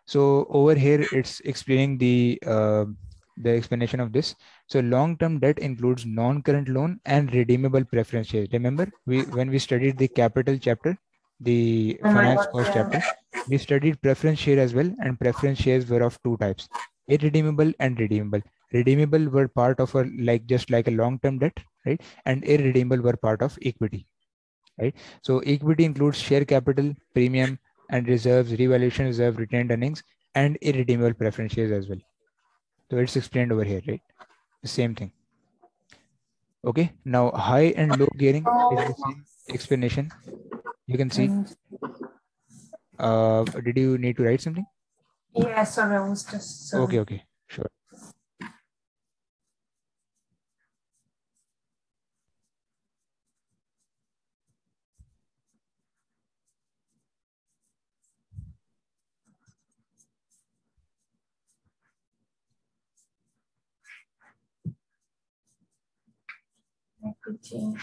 So over here, it's explaining the explanation of this. So long-term debt includes non-current loan and redeemable preference shares. Remember, when we studied the capital chapter, the Oh my finance God, cost yeah. chapter, we studied preference share as well, and preference shares were of two types: irredeemable and redeemable. Redeemable were part of a like just like a long-term debt, right? And irredeemable were part of equity, right? So equity includes share capital, premium, and reserves, revaluation reserve, retained earnings, and irredeemable preference shares as well. So it's explained over here, right? The same thing. Okay. Now high and low gearing is the Oh, same explanation. You can see. and Did you need to write something? yeah, sorry, I was just Okay. sorry. Okay. Sure. Equity.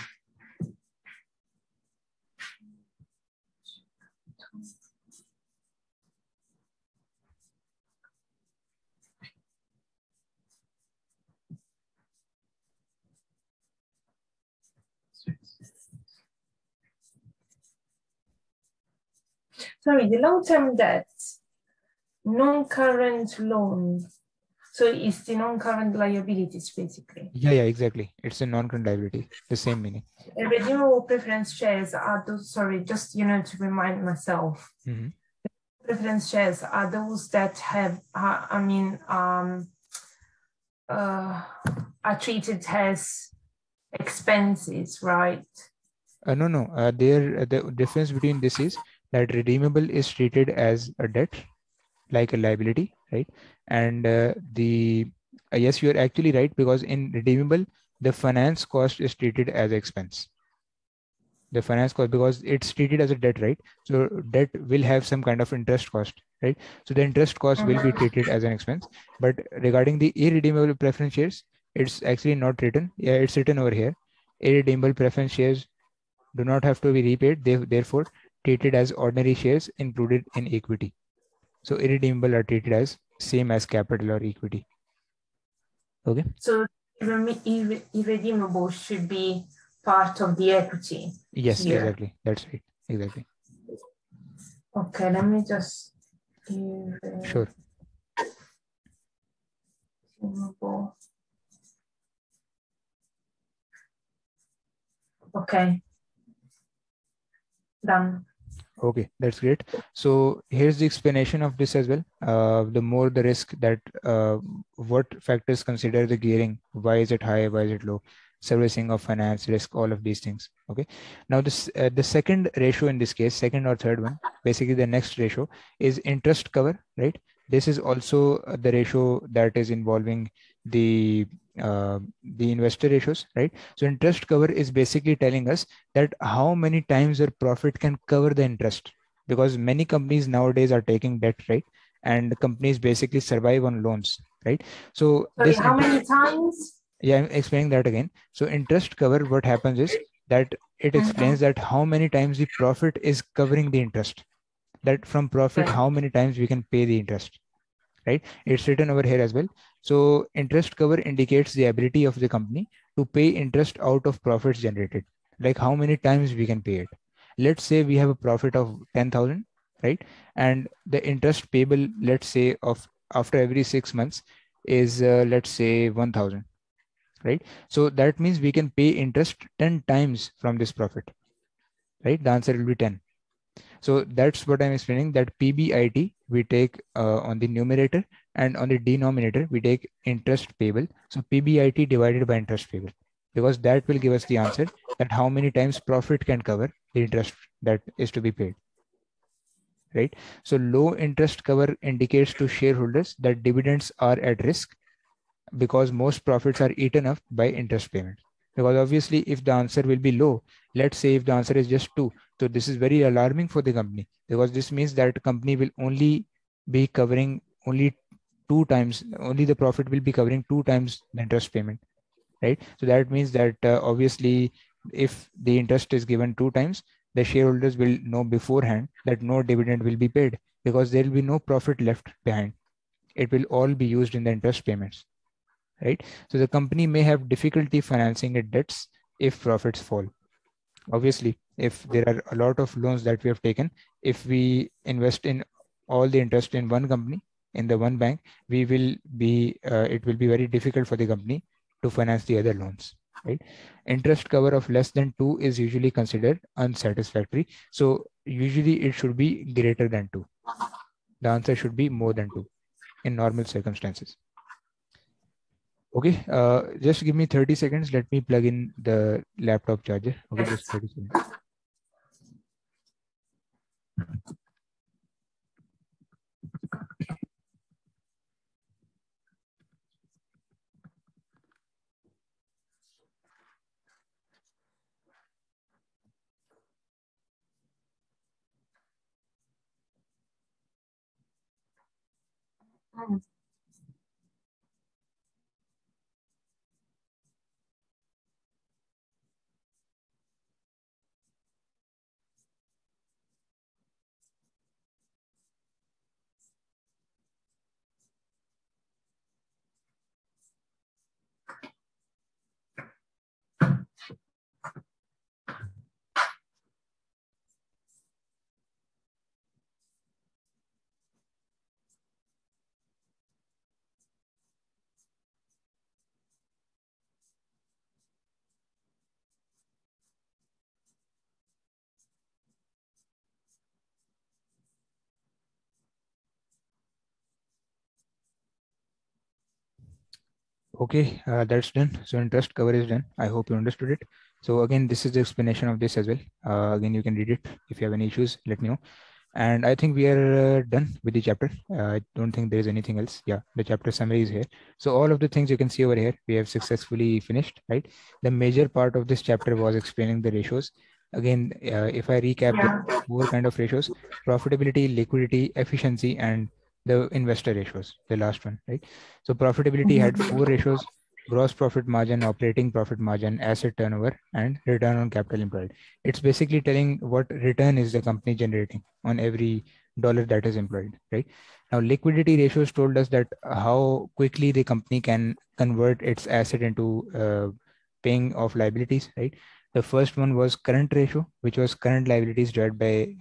Sorry, the long-term debt, non-current loan. So it's the non-current liabilities, basically. Yeah. Exactly. It's a non-current liability. The same meaning. Redeemable preference shares are those, sorry, just, to remind myself. Mm-hmm. Preference shares are those that have, are treated as expenses, right? No, no. The difference between this is that redeemable is treated as a debt, like a liability, right? And the yes, you are actually right, because in redeemable, the finance cost is treated as expense. The finance cost, because it's treated as a debt, right? So debt will have some kind of interest cost, right? So the interest cost will be treated as an expense. But regarding the irredeemable preference shares, it's actually not written. Yeah, it's written over here. Irredeemable preference shares do not have to be repaid. They therefore treated as ordinary shares included in equity. So irredeemable are treated as same as capital or equity. Okay. So irredeemable should be part of the equity Yes, here. exactly. That's right. Exactly. Okay, let me just Sure. irredeemable. Okay, done. Okay, that's great. So here's the explanation of this as well. The more the risk that what factors consider the gearing, why is it high, why is it low, servicing of finance risk, all of these things. Okay. Now this the second ratio in this case, second or third one, basically the next ratio is interest cover, right? This is also the ratio that is involving the the investor ratios, right? So interest cover is basically telling us that how many times your profit can cover the interest, because many companies nowadays are taking debt, right? And companies basically survive on loans, right? So Sorry, this how interest, many times? yeah, I'm explaining that again. So interest cover, what happens is that it explains that how many times the profit is covering the interest, that from profit Okay. how many times we can pay the interest, right? It's written over here as well. So interest cover indicates the ability of the company to pay interest out of profits generated, like how many times we can pay it. Let's say we have a profit of 10,000, right? And the interest payable, let's say, of after every 6 months is let's say 1,000, right? So that means we can pay interest 10 times from this profit, right? The answer will be 10. So that's what I'm explaining, that PBIT we take on the numerator, and on the denominator we take interest payable. So PBIT divided by interest payable, because that will give us the answer that how many times profit can cover the interest that is to be paid, right? So low interest cover indicates to shareholders that dividends are at risk, because most profits are eaten up by interest payments. Because obviously, if the answer will be low, let's say if the answer is just two, so this is very alarming for the company, because this means that company will only be covering only two times, only the profit will be covering two times the interest payment, right? So that means that obviously, if the interest is given two times, the shareholders will know beforehand that no dividend will be paid, because there will be no profit left behind. It will all be used in the interest payments, right? So the company may have difficulty financing its debts if profits fall. Obviously, if there are a lot of loans that we have taken, if we invest in all the interest in one company, in the one bank, we will be it will be very difficult for the company to finance the other loans, right? Interest cover of less than 2 is usually considered unsatisfactory, so usually it should be greater than 2. The answer should be more than 2 in normal circumstances. Okay, just give me 30 seconds. Let me plug in the laptop charger. Okay, just 30 seconds. Mm. Okay, that's done. So interest cover is done. I hope you understood it. So again, this is the explanation of this as well. Again, you can read it. If you have any issues, let me know. And I think we are done with the chapter. I don't think there is anything else. Yeah, the chapter summary is here. So all of the things you can see over here, we have successfully finished, right? The major part of this chapter was explaining the ratios. Again, if I recap, there Yeah. are 4 kind of ratios: profitability, liquidity, efficiency, and the investor ratios, the last one, right? So profitability had 4 ratios: gross profit margin, operating profit margin, asset turnover, and return on capital employed. It's basically telling what return is the company generating on every dollar that is employed, right? Now, liquidity ratios told us that how quickly the company can convert its asset into paying off liabilities, right? The first one was current ratio, which was current liabilities divided by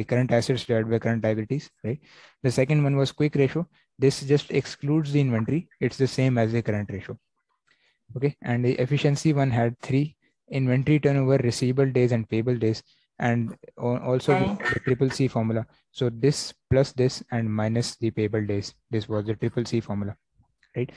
current assets divided by current liabilities, right? The second one was quick ratio. This just excludes the inventory. It's the same as the current ratio. Okay, and the efficiency one had 3: inventory turnover, receivable days, and payable days. And also we Okay. had the triple C formula. So this plus this and minus the payable days. This was the triple C formula, right?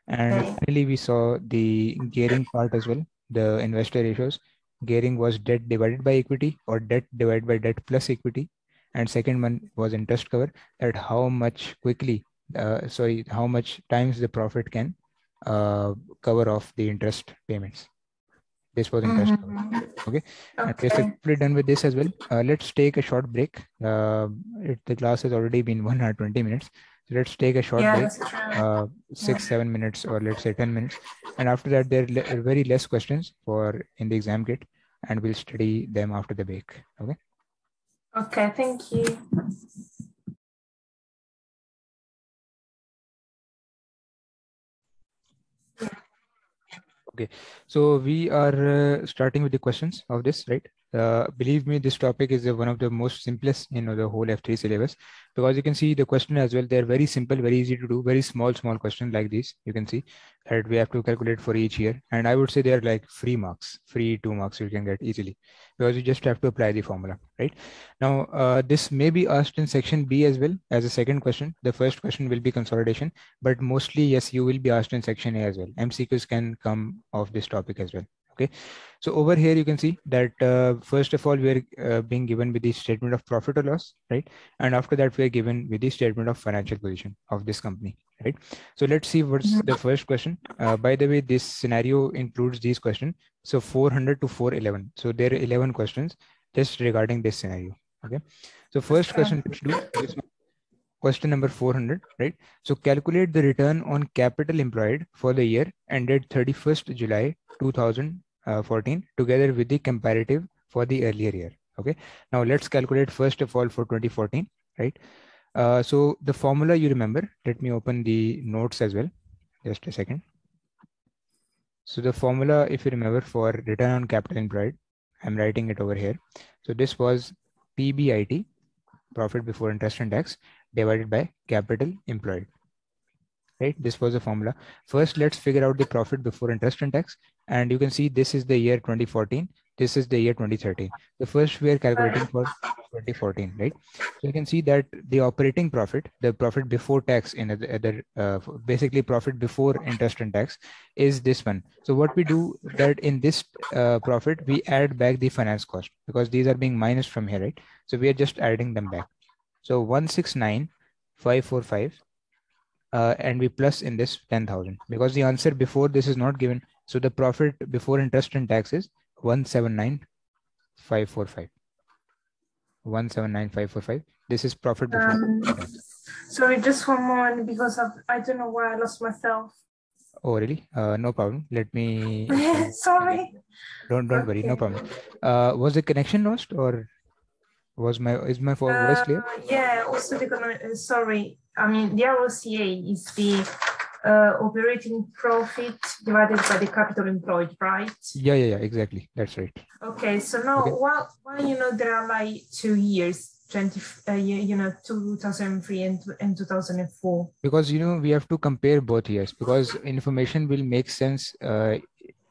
And Okay. finally, we saw the gearing part as well, the investor ratios. Gearing was debt divided by equity or debt divided by debt plus equity. And second one was interest cover, that how much quickly, how much times the profit can uh, cover off the interest payments. This was interest cover. Mm-hmm. Okay, and we're Okay. successfully done with this as well. Let's take a short break. The class has already been 1 hour 20 minutes. So let's take a short Yeah, break, that's true. uh, Yeah. 6 7 minutes, or let's say 10 minutes. And after that, there are very less questions for in the exam kit, and we'll study them after the break. Okay. Okay, thank you. Okay, so we are starting with the questions of this, right? Believe me, this topic is one of the most simplest in the whole F3 syllabus, because you can see the question as well. They're very simple, very easy to do, very small questions like these. You can see that we have to calculate for each year, and I would say they're like free marks, free 2 marks you can get easily, because you just have to apply the formula, right? Now, this may be asked in section B as well as a second question. The first question will be consolidation, but mostly, yes, you will be asked in section A as well. MCQs can come of this topic as well. Okay, so over here you can see that first of all we are being given with the statement of profit or loss, right? And after that we are given with the statement of financial position of this company, right? So let's see what's the first question. By the way, this scenario includes these questions, so 400 to 411. So there are 11 questions just regarding this scenario. Okay, so first Okay. question, let's do this one. Question number 400, right? So calculate the return on capital employed for the year ended 31st July 2014 together with the comparative for the earlier year. Okay. Now let's calculate first of all for 2014. right? So the formula you remember, let me open the notes as well. Just a second. So the formula, if you remember, for return on capital employed, I'm writing it over here. So this was PBIT, profit before interest and tax, divided by capital employed. Right, this was the formula. First, let's figure out the profit before interest and tax, and you can see this is the year 2014, this is the year 2013. The first we are calculating for 2014, right? So you can see that the operating profit, the profit before tax, in other basically profit before interest and tax, is this one. So what we do, that in this profit we add back the finance cost, because these are being minus from here, right? So we are just adding them back. So 169,545, and we plus in this 10,000, because the answer before this is not given. So the profit before interest and tax is 179,545. 179,545. This is profit before tax. Sorry, just one moment, because I don't know where I lost myself. Oh, really? No problem. Let me. Sorry. Don't worry. No problem. Was the connection lost, or is my voice clear? Yeah. Also, sorry. I mean, the ROCA is the operating profit divided by the capital employed, right? Yeah. Exactly. That's right. Okay. So now, Okay. why there are like 2 years, 2003 and 2004? Because we have to compare both years, because information will make sense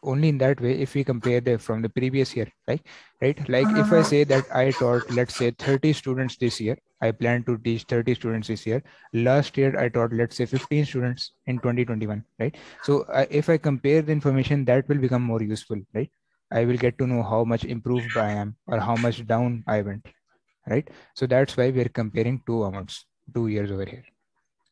only in that way if we compare from the previous year, right? Like if I say that I taught, let's say, 30 students this year, I plan to teach 30 students this year. Last year I taught, let's say, 15 students in 2021, right? So if I compare the information, that will become more useful, right? I will get to know how much improved I am or how much down I went, right? So that's why we're comparing two amounts, 2 years over here.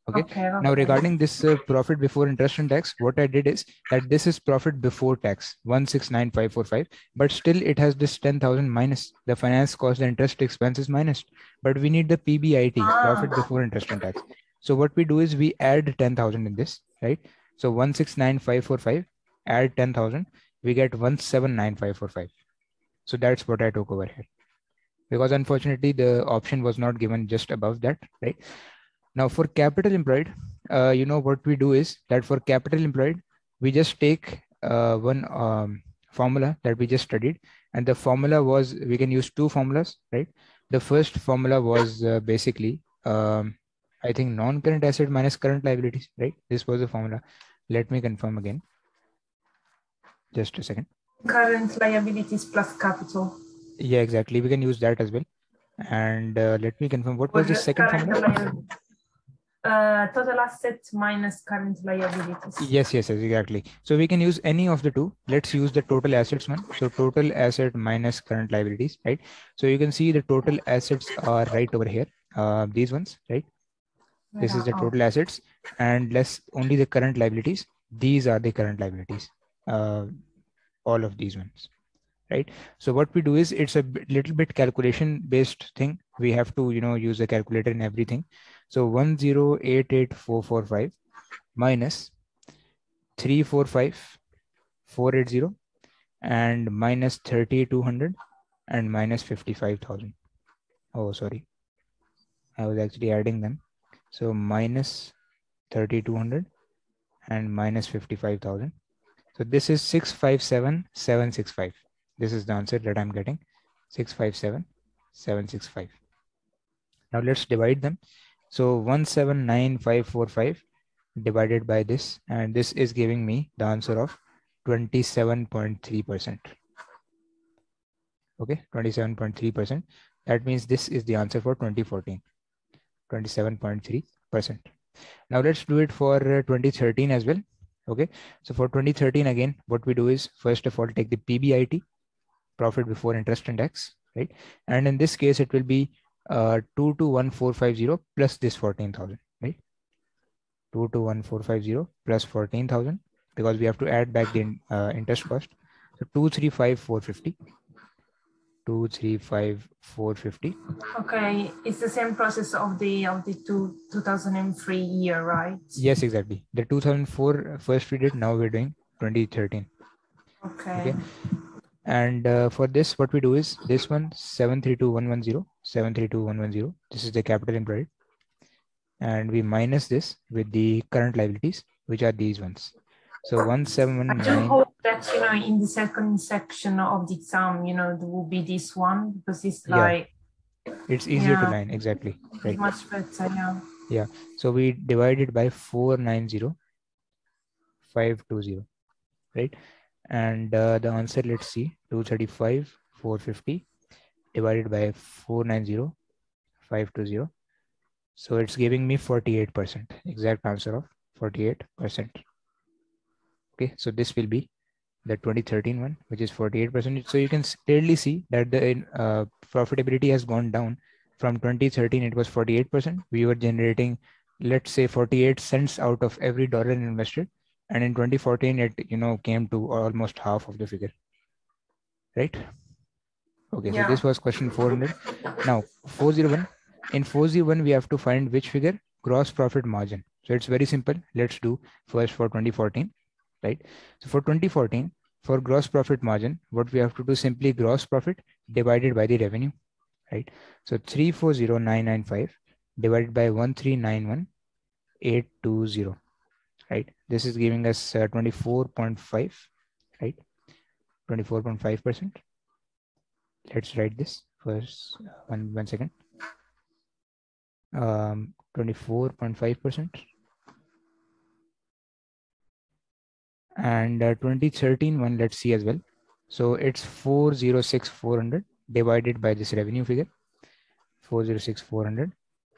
Okay. Now regarding this profit before interest and tax, what I did is that this is profit before tax, 169,545, but still it has this 10,000 minus the finance cost, the interest expense is minus, but we need the PBIT, profit before interest and tax. So what we do is we add 10,000 in this, right? So 169,545, add 10,000, we get 179,545. So that's what I took over here, because unfortunately the option was not given just above that, right? Now for capital employed, what we do is that for capital employed, we just take one formula that we just studied, and the formula was, we can use two formulas, right? The first formula was basically, I think, non-current asset minus current liabilities, right? This was the formula. Let me confirm again. Just a second. Current liabilities plus capital. Yeah, exactly. We can use that as well. And let me confirm, what was the second formula? Total assets minus current liabilities. Yes, exactly. So we can use any of the two. Let's use the total assets one. So total asset minus current liabilities, right? So you can see the total assets are right over here. These ones, right? This is the total assets, and less only the current liabilities. These are the current liabilities. All of these ones, right? So what we do is, it's a little bit calculation based thing. We have to use a calculator in everything. So 1088445 minus 345,480 and minus 3,200 and minus 55,000. Oh, sorry, I was actually adding them. So minus 3,200 and minus 55,000. So this is 657,765. This is the answer that I'm getting, 657,765. Now let's divide them. So 179,545 divided by this, and this is giving me the answer of 27.3%. Okay, 27.3%. That means this is the answer for 2014, 27.3%. Now let's do it for 2013 as well. Okay, so for 2013, again, what we do is, first of all, take the PBIT, profit before interest and tax, right? And in this case, it will be 221450 plus this 14,000, right? 221450 plus 14,000, because we have to add back the interest cost. So 235,450. 235,450. Okay, it's the same process of the 2003 year, right? Yes, exactly. The 2004 first we did, now we're doing 2013. Okay. And for this, what we do is, this one 732110, 732,110. This is the capital employed. And we minus this with the current liabilities, which are these ones. So I do 179. hope that, in the second section of the exam, there will be this one, because it's Yeah, like, it's easier to line. Exactly. it's Right. much better, yeah. Yeah. So we divide it by 490,520. Right. And the answer, let's see, 235,450 divided by 490,520. So it's giving me 48%. Exact answer of 48%. Okay. So this will be the 2013 one, which is 48%. So you can clearly see that the profitability has gone down. From 2013, it was 48%. We were generating, let's say, 48 cents out of every dollar invested. And in 2014, it came to almost half of the figure, right? Okay, so Yeah. this was question 400. Now 401. In 401, we have to find which figure? Gross profit margin. So it's very simple. Let's do first for 2014, right? So for 2014, for gross profit margin, what we have to do, simply gross profit divided by the revenue, right? So 340,995 divided by 1,391,820, right? This is giving us 24.5, right? 24.5%. Let's write this first. One second. 24.5%. And 2013 one, let's see as well. So it's 406,400 divided by this revenue figure. 406,400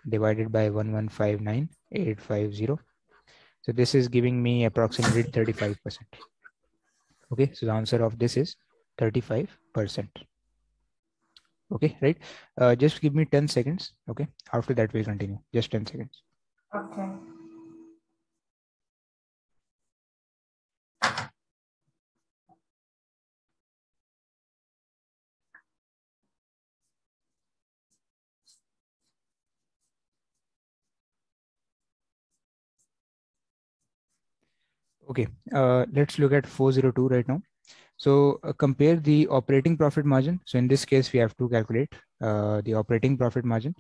divided by 1,159,850. So this is giving me approximately 35%. Okay, so the answer of this is 35%. Okay, right? Just give me 10 seconds. Okay, after that we'll continue. Just 10 seconds. Okay. Okay, let's look at 402 right now. So compare the operating profit margin. So in this case, we have to calculate the operating profit margin.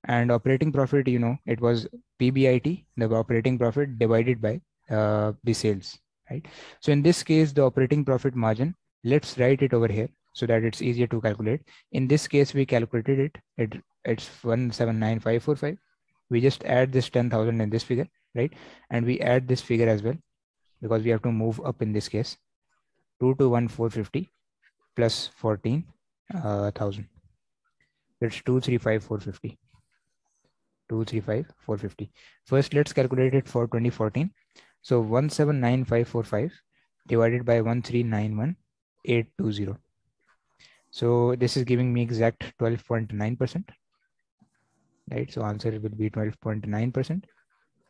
And operating profit, it was PBIT, the operating profit divided by the sales, right? So in this case, the operating profit margin, let's write it over here so that it's easier to calculate. In this case, we calculated it's 179,545. We just add this 10,000 in this figure, right? And we add this figure as well, because we have to move up in this case. 221,450 plus 14,000. That's 235,450. 235,450. First, let's calculate it for 2014. So 179,545 divided by 1,391,820. So this is giving me exact 12.9%. Right. So answer will be 12.9%.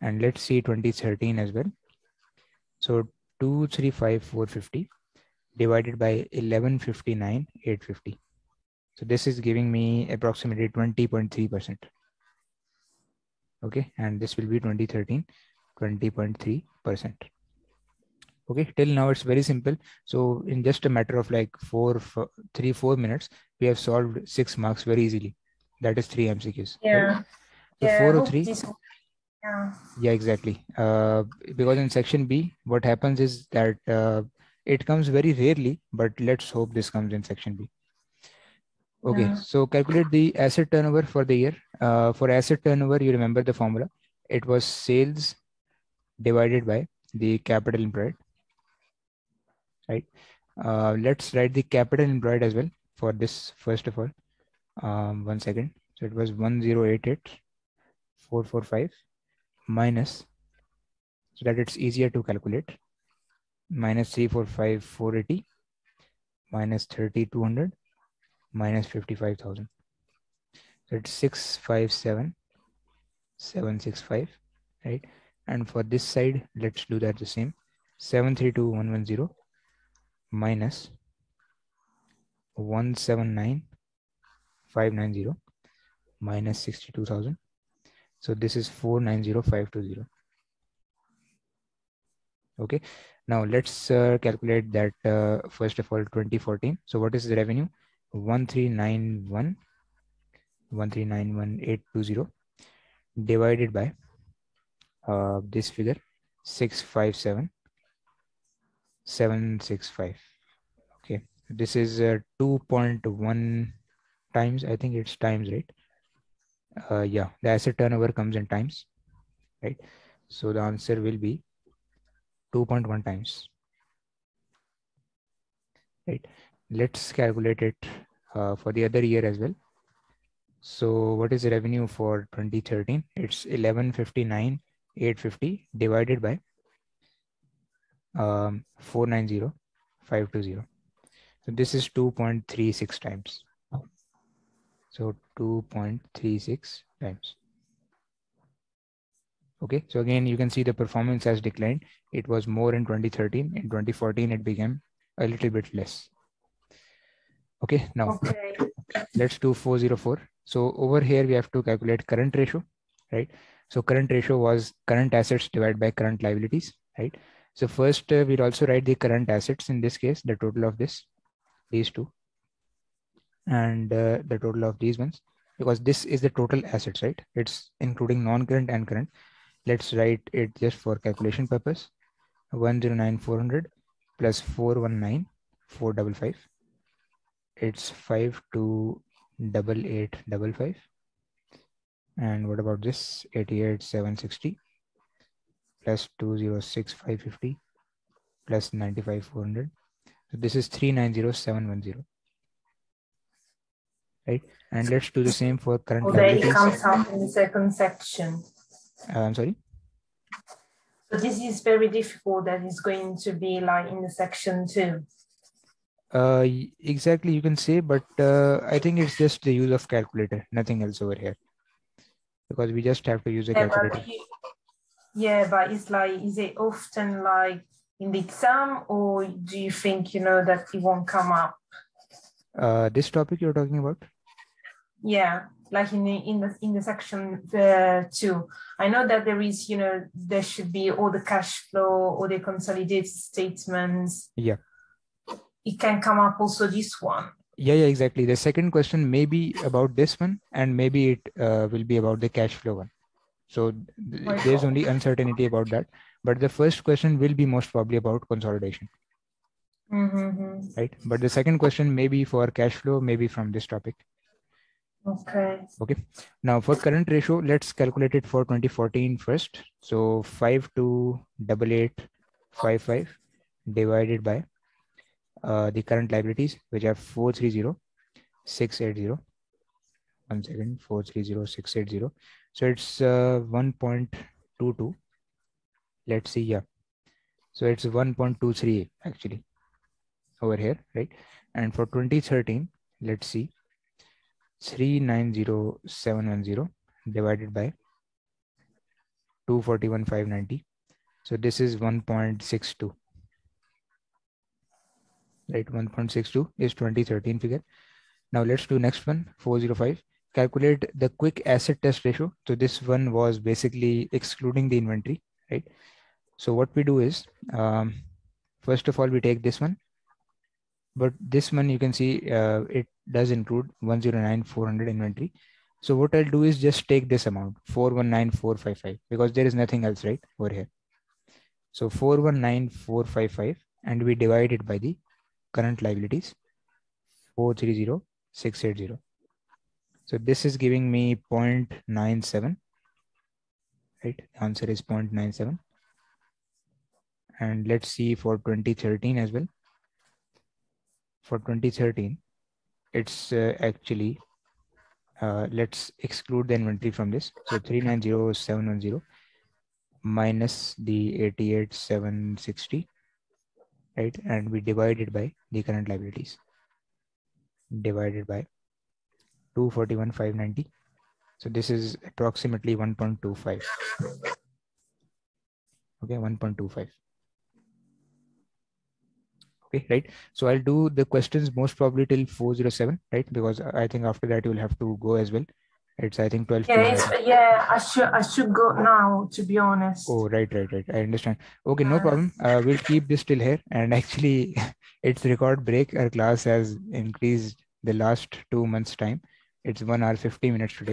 And let's see 2013 as well. So 235,450 divided by 1159,850. So this is giving me approximately 20.3%. Okay, and this will be 2013, 20.3%. Okay, till now it's very simple. So in just a matter of like 4 minutes, we have solved 6 marks very easily. That is 3 MCQs. Yeah. Right? So Yeah, I hope 403. this. Yeah. Yeah, exactly. Because in section B, what happens is that it comes very rarely, but let's hope this comes in section B. Okay, Yeah. so calculate the asset turnover for the year. For asset turnover, you remember the formula. It was sales divided by the capital employed, right? Let's write the capital employed as well for this first of all. 1 second. So it was 1088,445 minus, so that it's easier to calculate, minus 345,480 minus 3,200 minus 55,000. So it's 657,765, right? And for this side, let's do that the same. 732,110 minus 179,590 minus 62,000. So this is 490,520. Okay. Now let's calculate that first of all 2014. So what is the revenue? 1391 1391820 divided by this figure 657765. Okay, this is 2.1 times. I think it's times, right? Yeah, the asset turnover comes in times, right? So the answer will be 2.1 times, right? Let's calculate it for the other year as well. So what is the revenue for 2013? It's 1159,850 divided by 490,520. So this is 2.36 times. So 2.36 times. Okay, so again, you can see the performance has declined. It was more in 2013. In 2014, it became a little bit less. Okay, now let's do 404. So over here, we have to calculate current ratio, right? So current ratio was current assets divided by current liabilities, right? So first, we'll also write the current assets in this case, the total of these two, and the total of these ones, because this is the total assets, right? It's including non-current and current. Let's write it just for calculation purpose. 109,400 plus 419,455. It's 528855. And what about this? 88,760 plus 206,550 plus 95,400. So this is 390,710. Right? And let's do the same for current liabilities. It comes up in the second section. I'm sorry? So this is very difficult. That is going to be like in the section 2. Exactly, you can say, but I think it's just the use of calculator, nothing else over here, because we just have to use a calculator. But it's like, is it often like in the exam, or do you think that it won't come up? This topic you're talking about? Yeah, like in the section 2. I know that there is, there should be all the cash flow, all the consolidated statements. Yeah. It can come up also this one. Yeah, exactly. The second question may be about this one, and maybe it will be about the cash flow one. So there's only uncertainty about that. But the first question will be most probably about consolidation. Right? But the second question may be for cash flow, maybe from this topic. Okay. Now for current ratio, let's calculate it for 2014 first. So 528855 divided by the current liabilities, which are 430,680. 1 second, 430,680. So it's 1.22. Let's see. Yeah. So it's 1.23 actually over here, right? And for 2013, let's see, 390,710 divided by 241,590. So this is 1.62. Right, 1.62 is 2013 figure. Now let's do next one, 405. Calculate the quick asset test ratio. So this one was basically excluding the inventory, right? So what we do is, first of all, we take this one. But this one you can see it does include 109,400 inventory. So what I'll do is just take this amount, 419,455, because there is nothing else right over here. So 419,455, and we divide it by the current liabilities, 430,680. So this is giving me 0.97, right? The answer is 0.97. And let's see for 2013 as well. For 2013, it's actually, let's exclude the inventory from this. So 390,710 minus the 88,760, right? And we divide it by the current liabilities, divided by 241,590. So this is approximately 1.25. Okay, 1.25. Okay, right? So I'll do the questions most probably till 407, right? Because I think after that you'll have to go as well. It's I think 12 p.m. I should go now, to be honest. Oh, right. I understand. Okay, no problem. We'll keep this till here. And actually, it's record break. Our class has increased the last 2 months' time. It's 1 hour 50 minutes today.